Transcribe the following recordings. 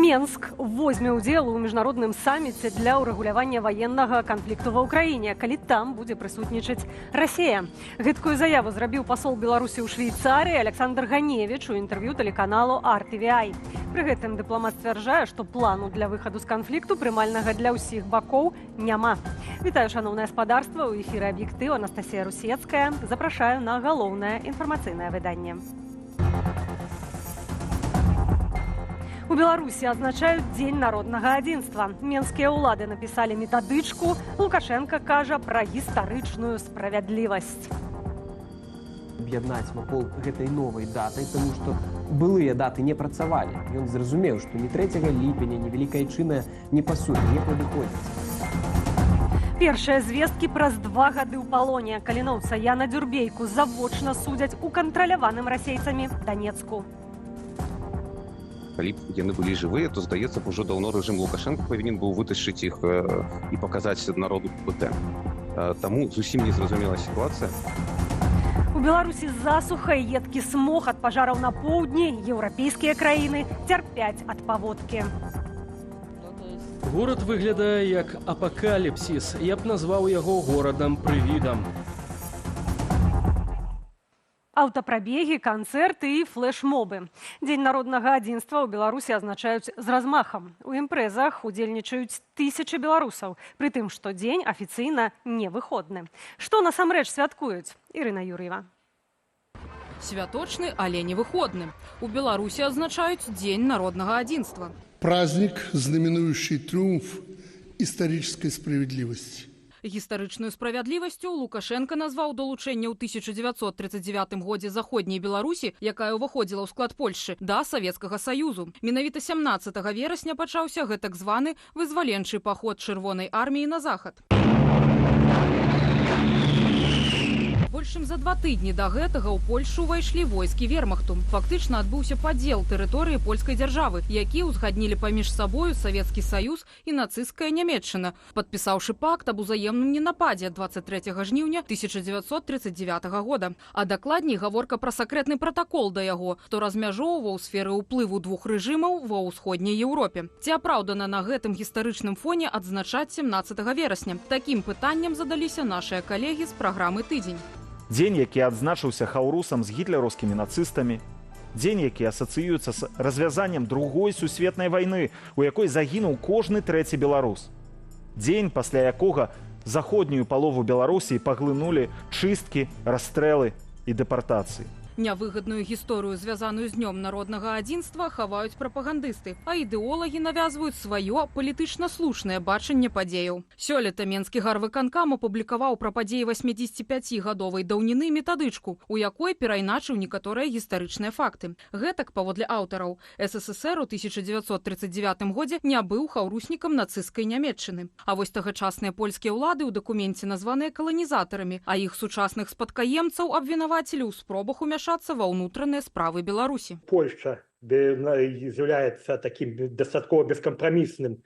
Менск возьме ўдзел у міжнародным саміце для ўрэгулявання ваеннага канфлікту ва ўкраіне, калі там будзе прысутнічаць Расія. Гэткую заяву зрабіў пасол Беларусі ў Швейцарыі Александр Ганевич у інтэрв'ю тэлеканалу RTVI. Пры гэтым дыпламат сцвярджае, што плану для выхаду з канфлікту прымальнага для ўсіх бакоў няма. Вітаю, шановнае спадарства, у эфіры «Аб'ектыў» Анастасія Русецкая. Запрашаю на галоўнае інфармацыйнае выданне. У Беларусі адзначаюць Дзень народнага адзінства. Менскія ўлады напісалі метадычку. Лукашенко кажа пра гістарычную справядлівасць. Аб'яднаць вакол гэтай новай даты, тому што былыя даты не працавалі. Ён зразумеў, што ні 3 ліпеня, ні Велікая Айчына не пасуе, не падыходзяць. Першыя звесткі праз 2 гады ў палоне. Каліноўца Яна Дзюрбейку завочна судзяць у кантраляваным расейцамі Данецку. Калі б яны былі жывыя, то, здаецца, ўжо даўно рэжым Лукашенко павінен быў вытащыць іх і паказаць народу БТ. Таму зусім незразумелая сітуацыя. У Беларусі засуха і едкі смог ад пажараў на поўдні. Еўрапейскія краіны цярпяць ад паводкі. Горад выглядае як апакаліпсіс. Я б назваў яго горадам-прывідам. Аўтапрабегі, канцэрты і флэш-мобы. Дзень народнага адзінства ў Беларусі азначаюць з размахам. У імпрэзах удзельнічаюць тысячы беларусаў, пры тым, што дзень афіцыйна не выходны. Што насамрэч святкуюць? Ірына Юр'ева. Святочны, але не выходны. У Беларусі азначаюць Дзень народнага адзінства. Праздник, знаменующий триумф исторической справедливости. Гістарычную справядлівасцю Лукашенко назваў долучэнне ў 1939 годзе заходняй Беларусі, якая ўваходзіла ў склад Польшчы, да Савецкага Саюзу. Менавіта 17 верасня пачаўся гэтак званы вызваленчы паход чырвонай арміі на захад. Больш чым за 2 тыдні да гэтага ў Польшчу ўвайшлі войскі вермахту. Фактычна адбыўся падзел тэрыторыі польскай дзяржавы, які ўзгаднілі паміж сабою Савецкі Саюз і нацысцкая Нямецчына, падпісаўшы пакт аб узаемным ненападзе 23 жніўня 1939 года. А дакладней гаворка пра сакрэтны пратакол да яго, што размяжоўваў сферы ўплыву 2 рэжымаў ва ўсходняй Еўропе. Ці апраўдана на гэтым гістарычным фоне адзначаць 17 верасня? Такім пытанням задаліся нашыя калегі з праграмы «Тыдзень». Дзень, які адзначыўся хаўрусам з гітлераўскімі нацыстамі. Дзень, які асацыюецца з развязаннем Другой сусветнай вайны, у якой загінуў кожны 3-й беларус. Дзень, пасля якога заходнюю палову Беларусі паглынулі чысткі, расстрэлы і дэпартацыі. Нявыгадную гісторыю, звязаную з днём народнага адзінства, хаваюць прапагандысты, а ідэолагі навязваюць сваё палітычна слушнае бачанне падзеяў. Сёлета Менскі гарвыканкам апублікаваў пра падзеі 85-гадовай даўніны метадычку, у якой перайначыў некаторыя гістарычныя факты. Гэтак, паводле аўтараў, СССР у 1939 годзе не быў хаўруснікам нацысцкай Нямецчыны. А вось тагачасныя польскія ўлады ў дакуменце названыя каланізатарамі, а іх сучасных спадкаемцаў абвінавацілі ў спробах умяшацца ва ўнутраныя справы Беларусі. Польша является таким достаточно бескомпромиссным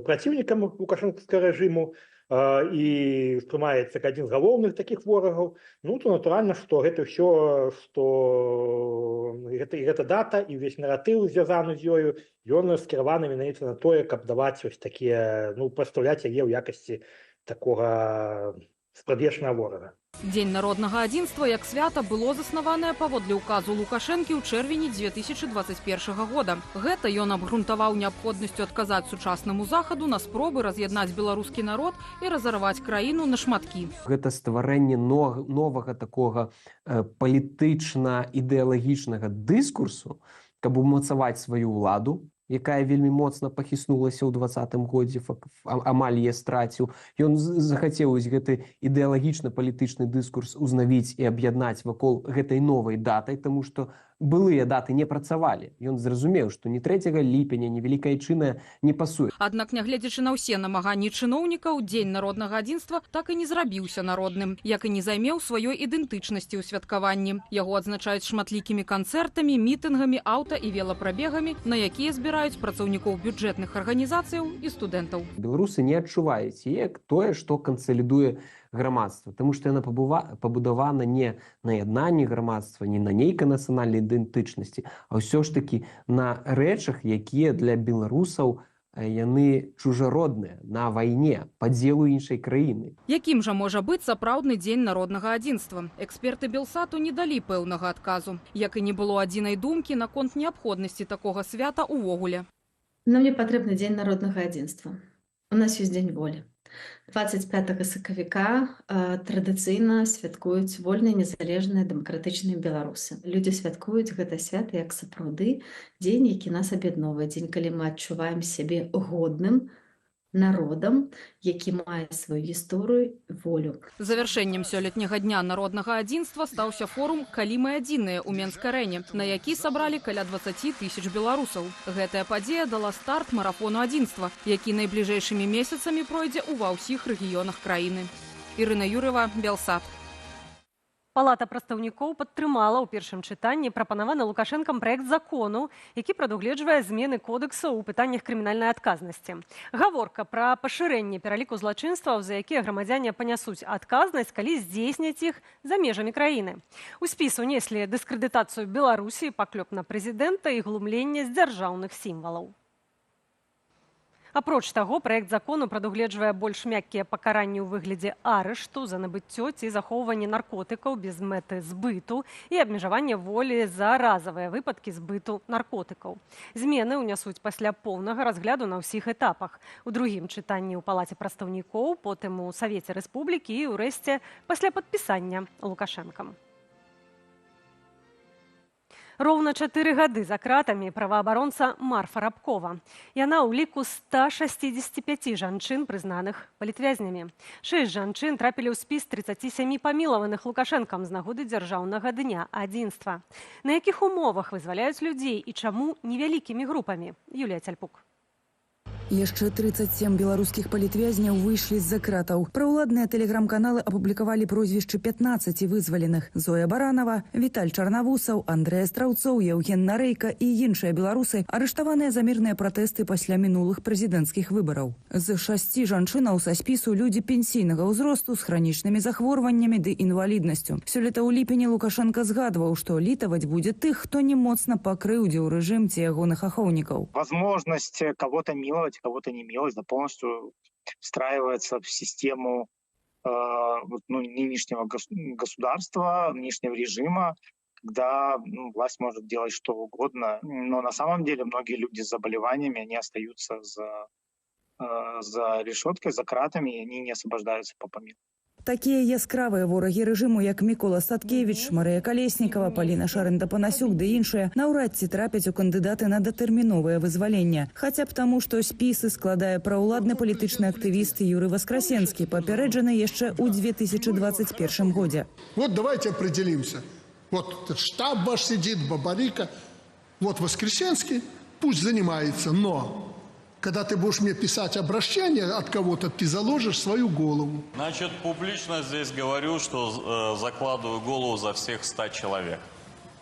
противником лукашенковского режиму и спрымаецца как один из галоўных таких ворогов. Ну, то натуральна, что это все, что эта дата и весь наратыў звязаны з ёю, ён скіраваны менавіта на тое, каб даваць ось такія, прадстаўляць яе ў якасці такога спрадвечнага ворага. Дзень народнага адзінства як свята было заснаванае паводле указу Лукашэнкі ў чэрвені 2021 года. Гэта ён абгрунтаваў неабходнасцю адказаць сучаснаму захаду на спробы раз'яднаць беларускі народ і разарваць краіну на шматкі. Гэта стварэнне новага такога палітычна-ідэалагічнага дыскурсу, каб умацаваць сваю ўладу, якая вельмі моцна пахіснулася ў 20-м годзе, амаль яе страціў. Ён захацеў гэты ідэалагічна-палітычны дыскурс узнавіць і аб'яднаць вакол гэтай новай датай, таму што былыя даты не працавалі. Ён зразумеў, што ні 3 ліпеня, ні Велікая Айчына не пасуе. Аднак, нягледзячы на ўсе намаганні чыноўнікаў, Дзень народнага адзінства так і не зрабіўся народным, як і не займеў сваёй ідэнтычнасці ў святкаванні. Яго адзначаюць шматлікімі канцэртамі, мітынгамі, аўта і велапрабегамі, на якія збіраюць працаўнікоў бюджэтных арганізацыяў і студэнтаў. Беларусы не адчуваюць як тое, што кансалідуе грамадства, тому што яна пабудавана не на яднанні грамадства, не на нейкай нацыянальнай ідэнтычнасці, а ўсё ж такі на рэчах, якія для беларусаў яны чужародныя, на вайне, падзелу іншай краіны. Якім жа можа быць сапраўдны дзень народнага адзінства? Эксперты Белсату не далі пэўнага адказу, як і не было адзінай думкі наконт неабходнасці такога свята ўвогуле. Нам не патрэбны дзень народнага адзінства. У нас ёсць дзень волі. 25 сакавіка традыцыйна святкуюць вольныя, незалежныя, дэмакратычныя беларусы. Людзі святкуюць гэта свята як сапраўды дзень, які нас аб'ядноўвае, дзень, калі мы адчуваем сябе годным народам, які мае сваю гісторыю, волю. Завяршэннем сёлетняга дня народнага адзінства стаўся форум «Калі мы адзіныя» у Менскай-арэне, на які сабралі каля 20 тысяч беларусаў. Гэтая падзея дала старт марафону адзінства, які найбліжэйшымі месяцамі пройдзе ва ўсіх рэгіёнах краіны. Ірына Юрова, Белсат. Палата прадстаўнікоў падтрымала ў першым чытанні прапанаваны Лукашэнкам праект закону, які прадугледжвае змены кодэкса ў пытаннях крымінальнай адказнасці. Гаворка пра пашырэнне пераліку злачынстваў, за якія грамадзяне панясуць адказнасць, калі здзейсняць іх за межамі краіны. У спіс унеслі дыскрэдытацыю Беларусі, паклёп на прэзідэнта і глумленне з дзяржаўных сімвалаў. Апроч таго, праект закону прадугледжвае больш мяккія пакаранні ў выглядзе арышту за набыццё ці захоўванне наркотыкаў без мэты збыту і абмежаванне волі за разавыя выпадкі збыту наркотыкаў. Змены ўнясуць пасля поўнага разгляду на ўсіх этапах. У другім чытанні ў Палаце прадстаўнікоў, потым у Савеце Рэспублікі і, урэшце, пасля падпісання Лукашэнкам. Роўна 4 гады за кратамі праваабаронца Марфа Рабкова. Яна ў ліку 165 жанчын, прызнаных палітвязнямі. 6 жанчын трапілі ў спіс 37 памілаваных Лукашэнкам з нагоды дзяржаўнага дня адзінства. На якіх умовах вызваляюць людзей і чаму невялікімі групамі? Юлія Цяльпук. Яшчэ 37 беларускіх палітвязняў выйшлі з-за кратаў. Праўладныя тэлеграм-каналы апублікавалі прозвішчы 15 вызваленых. Зоя Баранова, Віталь Чарнавусаў, Андрэя Страўцоў, Яўген Нарэйка і іншыя беларусы арыштаваныя за мірныя пратэсты пасля мінулых прэзідэнцкіх выбараў. З 6 жанчынаў са спісу людзі пенсійнага ўзросту з хранічнымі захворваннямі ды інваліднасцю. Сёлета ў ліпені Лукашенко згадваў, што літаваць будзе тых, хто не моцна пакрыўдзіў рэжым ці ягоных ахоўнікаў. Возможность кого-то миловать, кого-то не миловать, да полностью встраивается в систему нынешнего государства, нынешнего режима, когда власть может делать что угодно. Но на самом деле многие люди с заболеваниями, они остаются за решеткой, за кратами, и они не освобождаются по помилованию. Такія яскравыя ворагі рэжыму, як Мікола Статкевіч, Марыя Калеснікава, Паліна Шарэнда-Панасюк ды іншыя, наўрад ці трапяць у кандыдаты на датэрміновае вызваленне. Хаця б таму, што спісы складае праўладны палітычны актывіст Юрый Воскресенскі, папярэджаны яшчэ ў 2021 годзе. Вот давайте определимся. Вот штаб ваш сидит, Бабарика. Вот Воскресенский, пусть занимается, но... Когда ты будешь мне писать обращение от кого-то, ты заложишь свою голову. Значит, публично здесь говорю, что закладываю голову за всех 100 человек.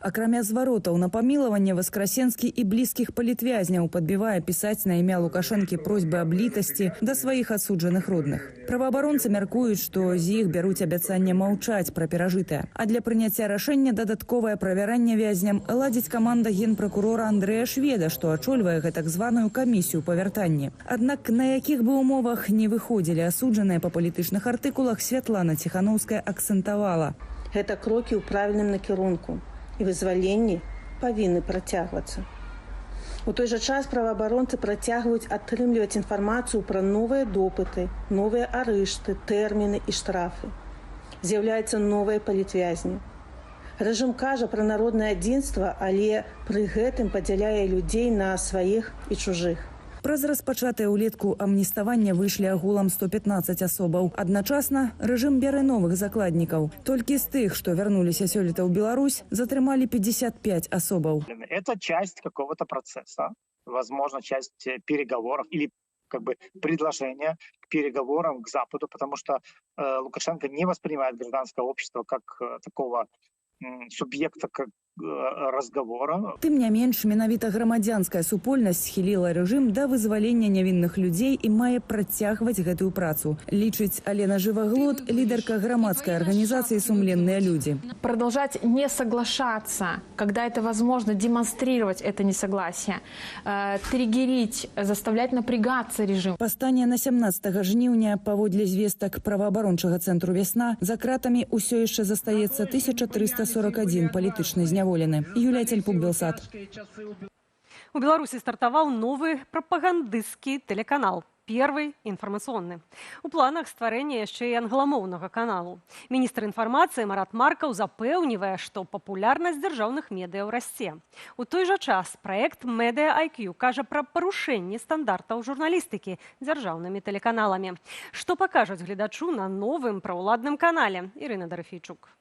Акрамя зваротаў на памілаванне, Воскресенскі і блізкіх палітвязняў падбівае пісаць на імя Лукашэнкі просьбы аб літасці да сваіх адсуджаных родных. Праваабаронцы мяркуюць, што з іх бяруць абяцанне маўчаць пра перажытае. А для прыняцця рашэння дадатковае правяранне вязням ладзіць каманда генпракурора Андрэя Шведа, што ачольвае гэтак званую камісію па вяртанні. Аднак на якіх бы умовах не выходзілі асуджаныя па палітычных артыкулах, Святлана Ціханаўская акцэнтавала. Гэта крокі ў правільным накірунку. І вызваленні павінны працягвацца. У той жа час праваабаронцы працягваюць атрымліваць інфармацыю пра новыя допыты, новыя арышты, тэрміны і штрафы. З'яўляюцца новыя палітвязні. Рэжым кажа пра народнае адзінства, але пры гэтым падзяляе людзей на сваіх і чужых. Праз распачатае ўлетку амніставанне выйшлі агулам 115 асобаў. Адначасна рэжым бярэ новых закладнікаў. Толькі з тых, што вярнуліся сёлета ў Беларусь, затрымалі 55 асобаў. Это часть какого-то процесса, возможно, часть переговоров или предложения к переговорам к Западу, потому что Лукашенко не воспринимает гражданское общество как такого субъекта, разговора. Тым не менш, менавіта грамадзянская супольнасць схіліла рэжым да вызвалення невінных людзей і мае працягваць гэтую працу. Лічыць Алена Жываглот, лідарка грамадскай арганізацыі «Сумленныя люди». Продолжать не соглашаться, когда это возможно, демонстрировать это несогласие, триггерить, заставлять напрягаться режим. Па стане на 17 жніўня, паводле звестак праваабарончага цэнтру «Вясна», за кратамі ўсё яшчэ застаецца 1341 палітычны зняволены. Юлія Цельпук, Белсат. У Беларуси стартовал новый пропагандистский телеканал. Первый информационный. У планах стварэння яшчэ і англамоўнага каналу. Міністр інфармацыі Марат Маркаў запэўнівае, што папулярнасць дзяржаўных медыяў расце. У той жа час праект Media IQ кажа пра парушэнне стандартаў журналістыкі дзяржаўнымі тэлеканаламі. Што пакажуць гледачу на новым праўладным канале? Ірына Дорофейчук.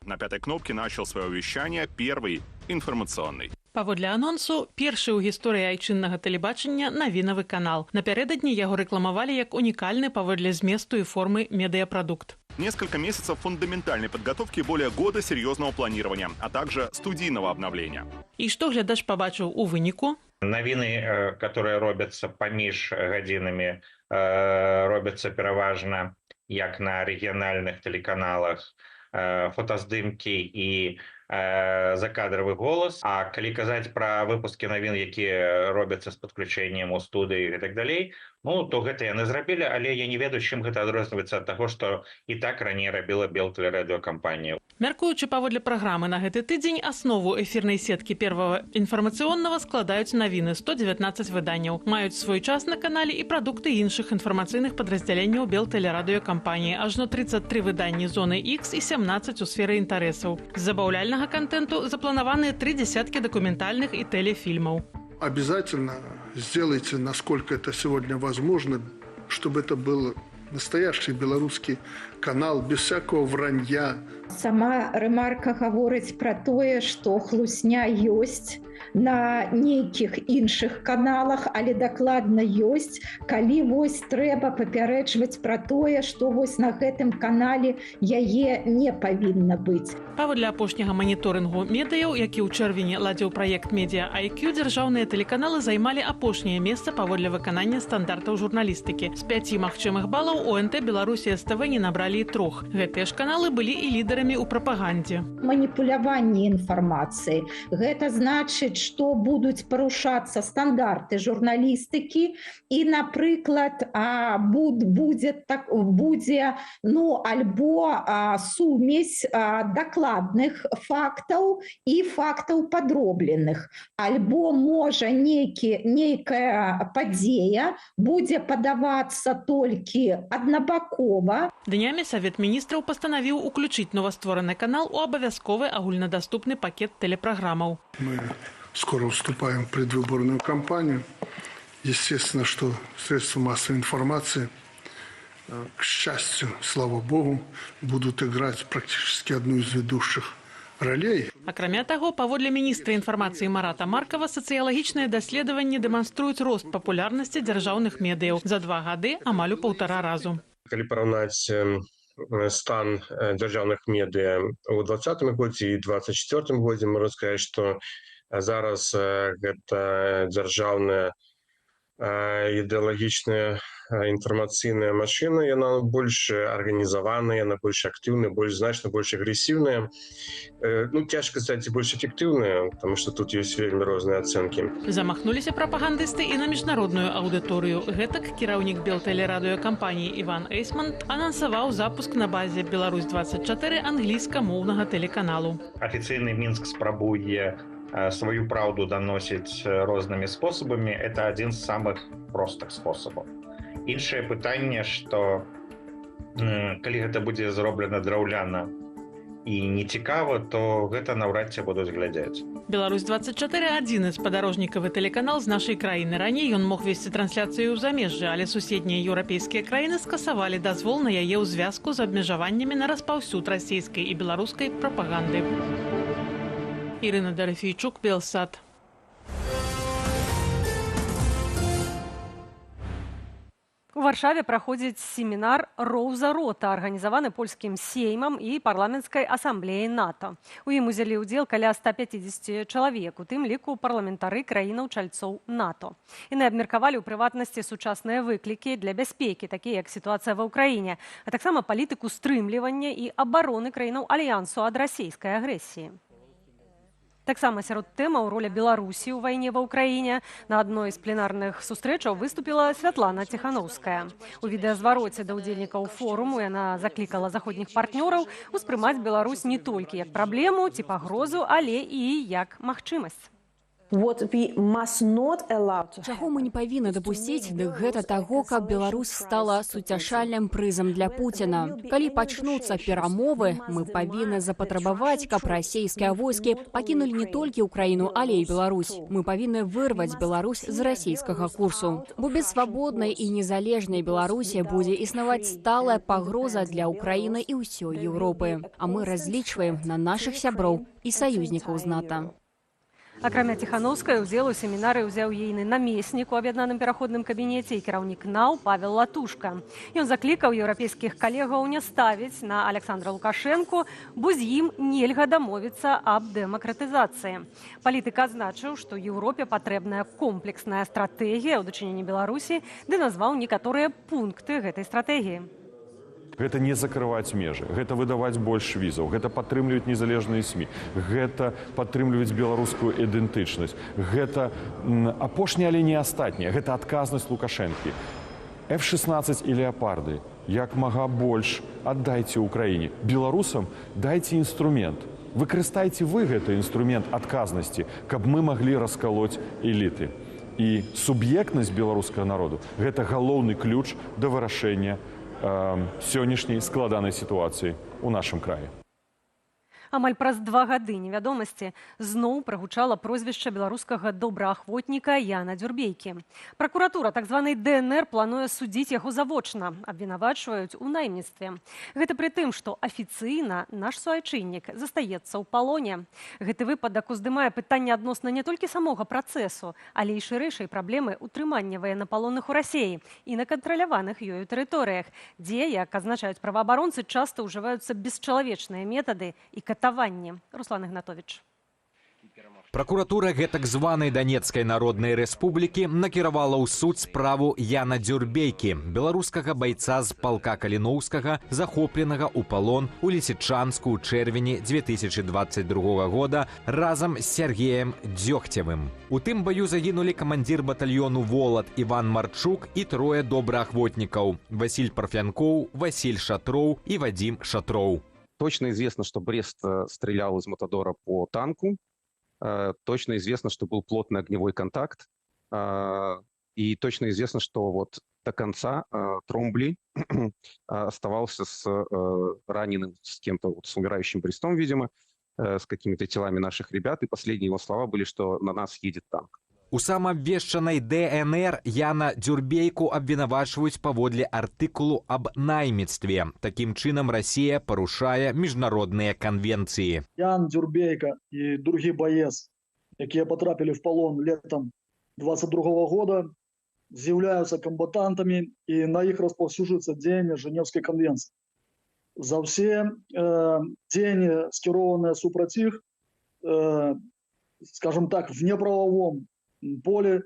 На пятой кнопке начал свое вещание первый информационный. Паводле анонсу, першы ў гісторыі айчыннага тэлебачання навінавы канал. Напярэдадні яго рэкламавалі як унікальны паводле зместу і формы медыяпрадукт. Несколько месяцев фундаментальной подготовки и более года серьезного планирования, а также студийного обновления. І што глядач пабачыў у выніку? Навіны, которые робяцца паміж гадзінамі, робяцца пераважна як на рэгіянальных тэлеканалах, фотаздымкі і закадровый голос. А калі казаць пра выпускі навін, якія робяцца з падключэннем у студыі і так далей, ну, то гэта яны зрабілі, але я не ведаю, чым гэта адрозніваецца ад таго, што і так раней рабіла Белтэлерадыёкампанія. Мяркуючы паводле праграмы на гэты тыдзень, аснову эфірнай сеткі первого інфармацыённага складаюць навіны 119 выданняў. Маюць свой час на канале і прадукты іншых інфармацыйных падраздзяленняў Белтэлерадыёкампаніі. Ажно 33 выданні зоны X і 17 у сферы інтарэсаў. З забаўляльнага контенту запланаваны 3 десятки документальных и телефильмов. Обязательно сделайте, насколько это сегодня возможно, чтобы это был настоящий белорусский канал, без всякого вранья. Сама ремарка говорить про то, что хлусня есть на нейкіх іншых каналах, але дакладна ёсць, калі вось трэба папярэджваць пра тое, што вось на гэтым канале яе не павінна быць. Паводле апошняга маніторынгу медыяў, які ў чэрвені ладзіў праект Media IQ, дзяржаўныя тэлеканалы займалі апошняе месца паводле выканання стандартаў журналістыкі. З 5 магчымых балаў ОНТ, Беларусь і СТВ не набралі і 3. Гэтыя ж каналы былі і лідарамі ў прапагандзе. Маніпуляванне інфармацыі. Гэта значыць, што будуць парушацца стандарты журналістыкі і, напрыклад, будзе альбо сумесь дакладных фактаў і фактаў падробленых. Альбо, можа, нейкая падзея будзе падавацца толькі аднабакова. Днямі Савет міністраў пастанавіў уключыць новаствораны канал у абавязковы агульнадаступны пакет телепраграмаў. Мы скоро вступаем в предвыборную кампанию. Естественно, что средства массовой информации, к счастью, слава богу, будут играть практически одну из ведущих ролей. Акрамя таго, паводле міністра інфармацыі Марата Маркава, сацыялагічныя даследаванні дэманструюць рост папулярнасці дзяржаўных медыяў за 2 гады амаль у 1,5 разу. Калі параўнаць стан дзяржаўных медыа ў 2020 годзе і 2024 годзе, можна сказаць, што зараз гэта дзяржаўная ідэалагічная інфармацыйная машына, яна больш арганізаваная, яна больш актыўная, значна больш агрэсіўная. Цяжка сказаць, больш эфектыўная, тому што тут ёсць вельмі розныя ацэнкі. Замахнуліся прапагандысты і на міжнародную аўдыторыю. Гэтак кіраўнік Белтэлерадыёкампаніі Іван Эйсман анансаваў запуск на базе Беларусь-24 англійскамоўнага тэлеканалу. Афіцыйны Мінск спрабуе свою праўду даносіць рознымі спосабамі. Это адзін з самых простых спосабаў. Іншае пытанне, што калі гэта будзе зроблена драўляна і нецікава, то гэта наўрад ці будуць глядзець. Беларусь-24 – адзіны спадарожнікавы тэлеканал з нашай краіны. Раней ён мог весці трансляцыю ў замежжы, але суседнія еўрапейскія краіны скасавалі дазвол на яе ў звязку з абмежаваннямі на распаўсюд расійскай і беларускай прапаганды. Ірына Дорофейчук, Белсат. У У Варшаве праходзіць семінар «Роўза рота», арганізаваны польскім сеймам і парламенцкай асамблеяй НАТО. У ім узялі ўдзел каля 150 чалавек, у тым ліку парламентары краінаў-чальцоў НАТО. Яны абмеркавалі ў прыватнасці сучасныя выклікі для бяспекі, такія як сітуацыя ва ўкраіне, а таксама палітыку стрымлівання і абароны краінаў альянсу ад расійскай агрэсіі. Таксама сярод тэмаў роля Беларусі ў вайне ва ўкраіне. На адной з пленарных сустрэчаў выступіла Святлана Ціханаўская. У відэазвароце да ўдзельнікаў форуму яна заклікала заходніх партнёраў успрымаць Беларусь не толькі як праблему ці пагрозу, але і як магчымасць. Чаго мы не павінны дапусціць, дык гэта таго, каб Беларусь стала суцяшальным прызам для Пуціна. Калі пачнуцца перамовы, мы павінны запатрабаваць, каб расійскія войскі пакінулі не толькі ўкраіну, але і Беларусь. Мы павінны вырваць Беларусь з расійскага курсу. Бо без свабоднай і незалежнай Беларусі будзе існаваць сталая пагроза для Украіны і ўсёй Еўропы. А мы разлічваем на нашых сяброў і саюзнікаў з НАТО. Акрамя Ціханаўскай, удзел у семінары ўзяў ейны намеснік у аб'яднаным пераходным кабінеце і кіраўнік НАУ Павел Латушка. Ён заклікаў еўрапейскіх калегаў не ставіць на Александра Лукашэнку, бо з ім нельга дамовіцца аб дэмакратызацыі. Палітык адзначыў, што Еўропе патрэбная комплексная стратэгія ў дачыненні Беларусі, ды назваў некаторыя пункты гэтай стратэгіі. Гэта не закрываць межы, гэта выдаваць больш візаў, гэта падтрымліваць незалежныя СМІ, гэта падтрымліваць беларускую ідэнтычнасць, гэта апошняе, але не астатняе, гэта адказнасць Лукашэнкі. F-16 і леапарды як мага больш аддайце ўкраіне. Беларусам дайце інструмент. Выкарыстайце вы гэты інструмент адказнасці, каб мы маглі раскалоць эліты. І суб'ектнасць беларускага народу – гэта галоўны ключ да вырашэння сённяшняй складанай сітуацыі ў нашым краі. Амаль праз 2 гады невядомасці зноў прагучала прозвішча беларускага добраахвотніка Яна Дзюрбейкі. Пракуратура так званай ДНР плануе судзіць яго завочна, абвінавачваюць у найміцтве. Гэта пры тым, што афіцыйна наш суайчыннік застаецца ў палоне. Гэты выпадак уздымае пытанне адносна не толькі самога працэсу, але і шырэйшай праблемы ўтрымання ваеннапалонных у Расіі і на кантраляваных ёю тэрыторыях, дзе, як азначаюць праваабаронцы, часта ўжываюцца бесчалавечныя метады і Руслан Ігнатович. Пракуратура гэтак званай Данецкай народнай рэспублікі накіравала ў суд справу Яна Дзюрбейкі, беларускага байца з палка Каліноўскага, захопленага ў палон у Лісічанску ў чэрвені 2022 года разам з Сергеем Дзёгцевым. У тым баю загінулі камандзір батальёну «Волат» Іван Марчук і 3 добраахвотнікаў – Васіль Парфянкоў, Васіль Шатроў и Вадим Шатроў. Точно известно, что Брест стрелял из Матадора по танку. Точно известно, что был плотный огневой контакт. И точно известно, что вот до конца Тромбли оставался с раненым, с кем-то, вот, с умирающим Брестом, видимо, с какими-то телами наших ребят. И последние его слова были, что на нас едет танк. У самаабвешчанай ДНР Яна Дзюрбейку абвінавачваюць паводле артыкулу аб найміцтве. Такім чынам Расія парушае міжнародныя канвенцыі. Ян Дзюрбейка і другі баец, якія потрапілі в полон летом 22 года, з'яўляюцца камбатантамі і на іх распаўсюджваецца дзеянне Женевскай канвенцыі. За ўсе дзеянні, скіраваныя супраць іх, скажем так, в неправовом поле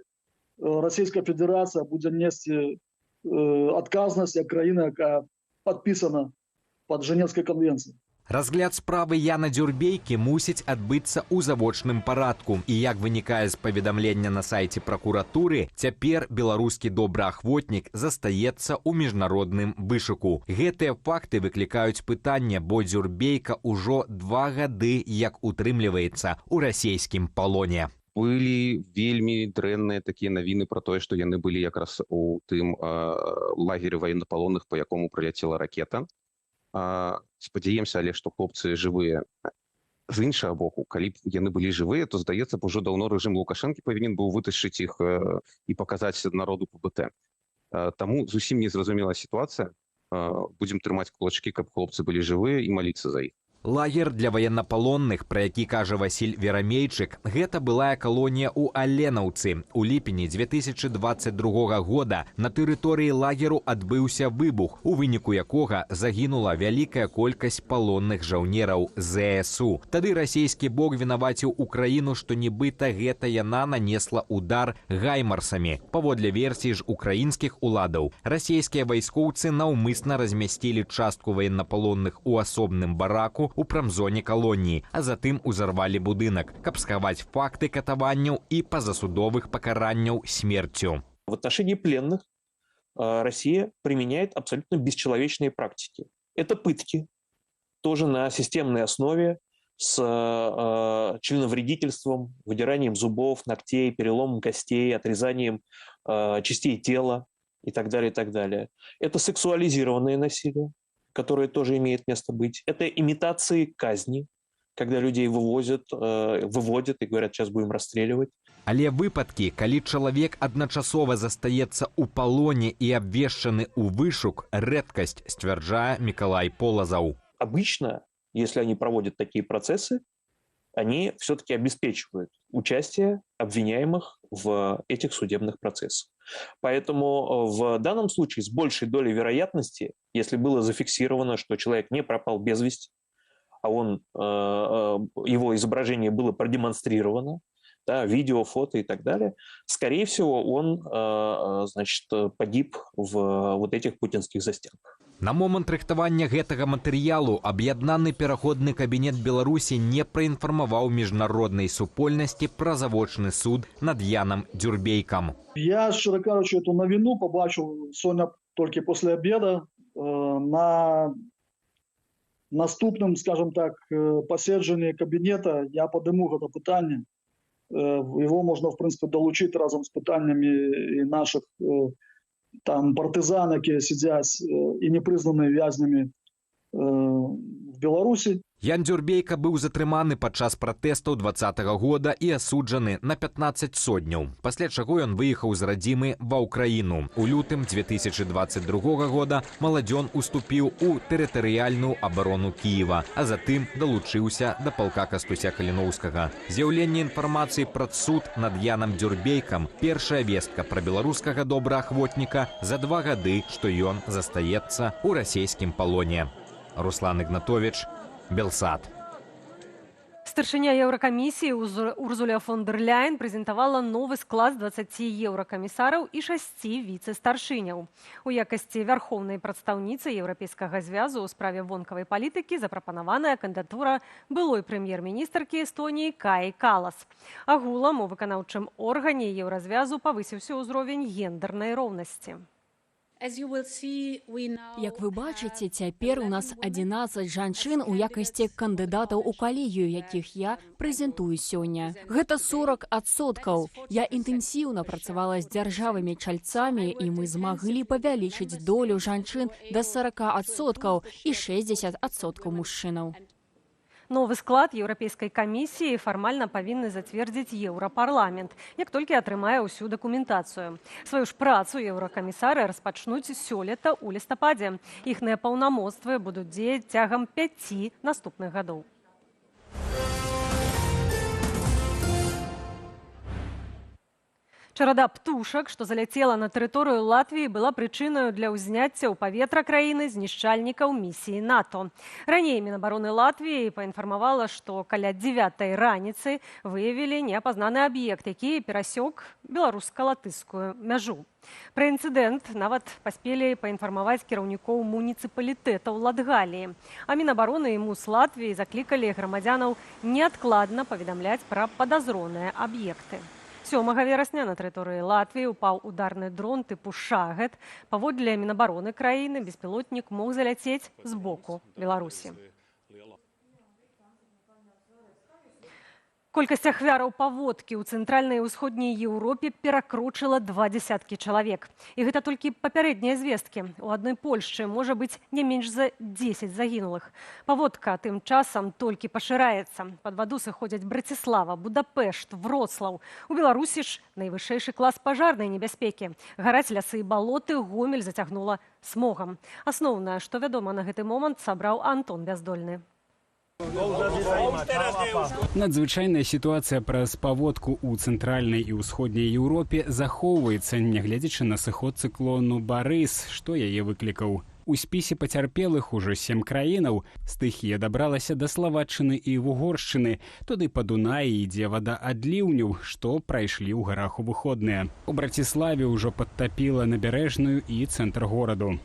Российская Федерация будет нести отказность як краіна, яка подписана под Женевской конвенцией. Разгляд справы Яна Дзюрбейкі мусіць адбыцца ў завочным парадку. І як вынікае з паведамлення на сайце пракуратуры, цяпер беларускі добраахвотнік застаецца ў міжнародным вышуку. Гэтыя факты выклікаюць пытанне, бо Дзюрбейка ўжо 2 гады як утрымліваецца ў расійскім палоне. Былі вельмі дрэнныя такія навіны пра тое, што яны былі якраз у тым лагеры ваеннапалонных, па якому прыляцела ракета. Спадзяемся, але што хлопцы жывыя. З іншага боку, калі б яны былі жывыя, то, здаецца, ўжо даўно рэжым Лукашэнкі павінен быў вытащыць іх і паказаць народу ПБТ. Таму зусім незразумелая сітуацыя. Будзем трымаць кулачкі, каб хлопцы былі жывыя і маліцца за іх. Лагер для военнапалонных, пра які кажа Васіль Верамейчык, гэта былая калонія ў Аленаўцы. У ліпені 2022 года на тэрыторыі лагеру адбыўся выбух, у выніку якога загінула вялікая колькасць палонных жаўнераў ЗСУ. Тады расійскі бок вінаваціў Украіну, што нібыта гэта яна нанесла удар гаймарсамі. Паводле версій ж украінскіх уладаў, расійскія вайскоўцы наўмысна размясцілі частку военнапалонных у асобным бараку у прамзоне калоніі, а затым узарвалі будынак, каб схаваць факты катаванняў і пазасудовых пакаранняў смерцю. В отношении пленных Россия применяет абсолютно бесчеловечные практики. Это пытки, тоже на системной основе, с членовредительством, выдиранием зубов, ногтей, переломом костей, отрезанием частей тела и так далее, и так далее. Это сексуализированное насилие, которое тоже имеет место быть. Это имитации казни, когда людей выводят и говорят, сейчас будем расстреливать. Але выпадкі, калі чалавек адначасова застаецца ў палоне і абвешчаны ў вышук, рэдкасць, сцвярджае Мікалай Полазаў. Обычно, если они проводят такие процессы, они все-таки обеспечивают участие обвиняемых в этих судебных процессах. Поэтому в данном случае с большей долей вероятности, если было зафиксировано, что человек не пропал без вести, а его изображение было продемонстрировано, да, видео, фото и так далее, скорее всего, он погиб в вот этих путинских застенках. На момант рыхтавання гэтага матэрыялу аб'яднаны пераходны кабінет Беларусі не праінфармаваў міжнароднай супольнасці пра завочны суд над Янам Дзюрбейкам. Я, щиро кажучи, эту новину побачив сьогодні тільки після обіду. На наступному, скажімо так, посідженні кабінету я підніму це питання. Його можна, в принципі, долучити разом з питаннями і наших там партизан, які сидять і не признані в'язнями в Беларусі. Ян Дзюрбейка быў затрыманы падчас пратэстаў 2020 года і асуджаны на 15 сотняў, пасля чаго ён выехаў з радзімы ва ўкраіну. У лютым 2022 года маладзён уступіў у тэрытарыяльную абарону Кіева, а затым далучыўся да палка Кастуся Каліноўскага. З'яўленне інфармацыі пра суд над Янам Дзюрбейкам – першая вестка пра беларускага добраахвотніка за 2 гады, што ён застаецца ў расійскім палоне. Руслан Ігнатович, Белсад. Старшыня Еўракамісіі Урзуля фон дер Ляйен прэзентавала новы склад 20 еўракамісараў і 6 віцэ-старшыняў. У якасці вярхоўнай прадстаўніцы Еўрапейскага звязу ў справе вонкавай палітыкі запрапанаваная кандыдатура былой прэм'ер-міністркі Эстоніі Каі Калас. Агулам у выканаўчым органе Еўразвязу павысіўся ўзровень гендернай роўнасці. Як вы бачыце, цяпер у нас 11 жанчын у якасці кандыдатаў у калегію, якіх я прэзентую сёння. Гэта 40%. Я інтэнсіўна працавала з дзяржавымі чальцамі, і мы змаглі павялічыць долю жанчын да 40% і 60% мужчынаў. Новы склад Еўрапейскай камісіі фармальна павінны зацвердзіць Еўрапарламент, як толькі атрымае ўсю дакументацыю. Сваю ж працу еўракамісары распачнуць сёлета ў лістападзе. Іхныя паўнамоцтвы будуць дзеяць цягам 5 наступных гадоў. Чарада птушак, што заляцела на тэрыторыю Латвіі, была прычынаю для ўзняцця ў паветра краіны знішчальнікаў місіі НАТО. Раней Мінабароны Латвіі паінфармавала, што каля 9-й раніцы выявілі неапазнаны аб'ект, які перасек беларуска-латышскую мяжу. Пра інцыдэнт нават паспелі паінфармаваць кіраўнікоў муніцыпалітэтаў Латгаліі. А Мінабароны і МУС Латвіі заклікалі грамадзянаў неадкладна паведамляць пра падазроныя аб'екты. 7 верасня на тэрыторыі Латвіі упаў ударны дрон тыпу «Шагет». Паводле Мінабароны краіны беспілотнік мог заляцець з боку Беларусі. Колькасць ахвяраў паводкі ў цэнтральнай і ўсходняй Еўропе перакрочыла 20 чалавек. І гэта толькі папярэднія звесткі. У адной Польшчы можа быць не менш за 10 загінулых. Паводка тым часам толькі пашыраецца. Пад ваду сыходзяць Браціслава, Будапешт, Вроцлаў. У Беларусі ж найвышэйшы клас пажарнай небяспекі. Гараць лясы і балоты, Гомель зацягнула смогам. Асноўнае, што вядома на гэты момант, сабраў Антон Бяздольны. Надзвычайная сітуацыя праз паводку ў цэнтральнай і ўсходняй Еўропе захоўваецца, нягледзячы на сыход цыклону Барыс, што яе выклікаў. У спісе пацярпелых ужо 7 краінаў. Стыхія дабралася да Славаччыны і Вугоршчыны. Туды па Дунаі ідзе вада ад ліўняў, што прайшлі ў гарах у выходныя. У Браціславе ўжо падтапіла набярэжную і цэнтр гораду.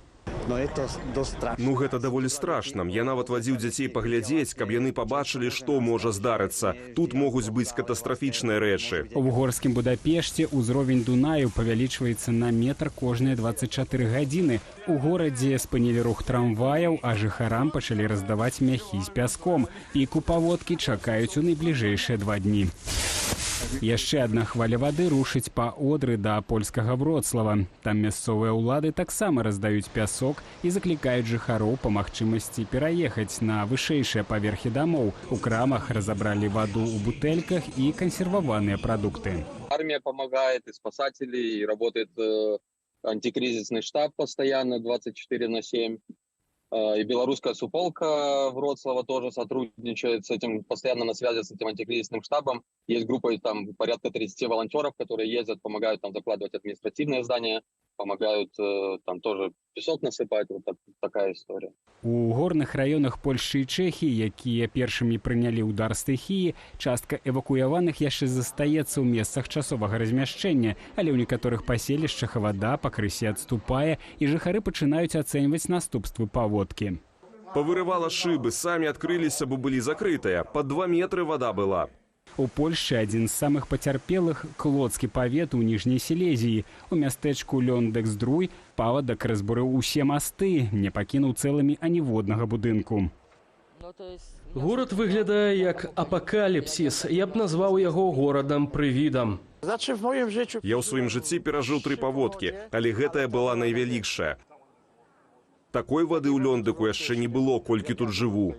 Ну, гэта даволі страшна. Я нават вадзіў дзяцей паглядзець, каб яны пабачылі, што можа здарыцца. Тут могуць быць катастрафічныя рэчы. У вугорскім Будапешце ўзровень Дунаю павялічваецца на метр кожныя 24 гадзіны. У горадзе спынілі рух трамваяў, а жыхарам пачалі раздаваць мяхі з пяском. Піку паводкі чакаюць у найбліжэйшыя 2 дні. Яшчэ адна хваля вады рушыць па Одры да польскага Вроцлава. Там мясцовыя ўлады таксама раздаюць пясок і заклікаюць жыхароў па магчымасці пераехаць на вышэйшыя паверхі дамоў. У крамах разабралі ваду ў бутэльках і кансерваваныя прадукты. Армия помогает, и спасатели, и работает антикризисный штаб постоянно 24/7. И белорусская суполка Вроцлава тоже сотрудничает с этим, постоянно на связи с этим антикризисным штабом. Есть группа там порядка 30 волонтеров, которые ездят, помогают там закладывать административные здания, помогают там тоже песок насыпать. Вот такая история. У горных раёнах Польшчы і Чэхіі, якія першымі прынялі ўдар стыхіі, частка эвакуяваных яшчэ застаецца ў месцах часовага размяшчэння, але ў некаторых паселішчах вада пакрысе адступае, і жыхары пачынаюць ацэньваць наступствы паводкі. Павырывала шыбы, самі адкрыліся, бо былі закрытыя. Пад 2 метры вада была. У Польшчы адзін з самых пацярпелых Клодскі павет у Ніжняй Сілезіі. У мястэчку Лёндекс-Друй паводак разбурыў усе масты, не пакінуў цэлымі аніводнага будынку. Горад выглядае як апакаліпсіс. Я б назваў яго горадам-прывідам. Я ў сваім жыцці перажыў 3 паводкі, але гэтая была найвялікшая. Такой вады ў Лёндыку яшчэ не было, колькі тут жыву.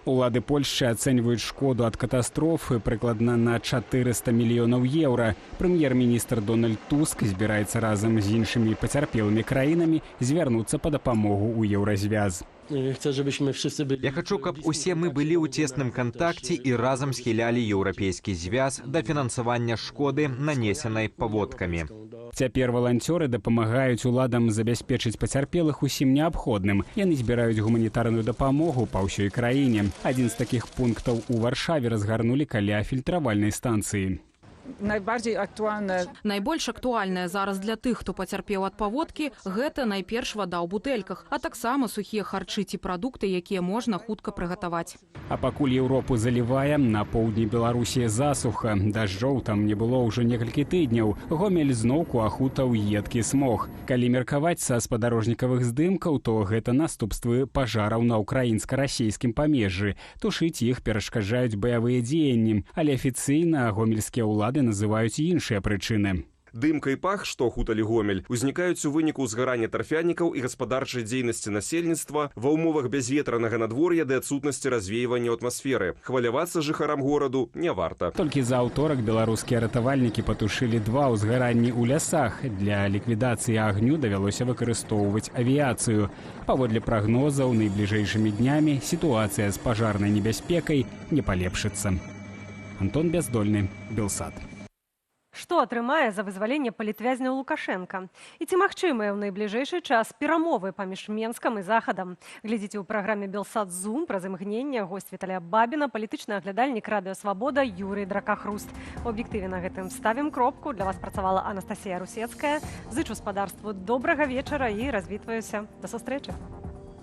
Улады Польшчы ацэньваюць шкоду ад катастрофы прыкладна на 400 мільёнаў еўра. Прэм'ер-міністр Дональд Туск збіраецца разам з іншымі пацярпелымі краінамі звярнуцца па дапамогу ў Еўразвяз. Я хочу, каб усе мы былі ў цесным кантакце і разам схілялі еўрапейскі звяз да фінансавання шкоды, нанесенай паводкамі. Цяпер валанцёры дапамагаюць уладам забяспечыць пацярпелых усім неабходным. Яны збіраюць гуманітарную дапамогу па ўсёй краіне. Адзін з такіх пунктаў у Варшаве разгарнулі каля фільтравальнай станцыі. Найбольш актуальная зараз для тых, хто пацярпеў ад паводкі, гэта найперш вада ў бутэльках, а таксама сухія харчы ці прадукты, якія можна хутка прыгатаваць. А пакуль Еўропу залівае, на поўдні Беларусі засуха. Дажджоў там не было ўжо некалькі тыдняў. Гомель зноўку ахутаў едкі смог. Калі меркаваць са спадарожнікавых здымкаў, то гэта наступствы пажараў на ўкраінска-расійскім памежжы. Тушыць іх перашкаджаюць баявыя дзеянні, але афіцыйна гомельскія ўлады называюць іншыя прычыны. Дымка і пах, што ахуталі Гомель, узнікаюць у выніку згарання тарфянікаў і гаспадарчай дзейнасці насельніцтва ва ўмовах бязветранага надвор'я ды адсутнасці развеявання атмасферы. Хвалявацца жыхарам гораду не варта. Толькі за аўторак беларускія ратавальнікі патушылі 2 ўзгаранні ў лясах. Для ліквідацыі агню давялося выкарыстоўваць авіяцыю. Паводле прагнозаў, найбліжэйшымі днямі сітуацыя з пажарнай небяспекай не палепшыцца. Антон Бяздольны, Белсат. Што атрымае за вызваленне палітвязняў Лукашенка? І ці магчымыя ў найбліжэйшы час перамовы паміж Менскам і Захадам? Глядзіце ў праграме «Белсат Зум» праз імгненне. Госць Віталія Бабіна, палітычны аглядальнік «Радыё Свабода» Юрый Дракахруст. У аб'ектыве на гэтым ставім кропку. Для вас працавала Анастасія Русецкая. Зычу спадарству добрага вечара і развітваюся. До сустрэчы.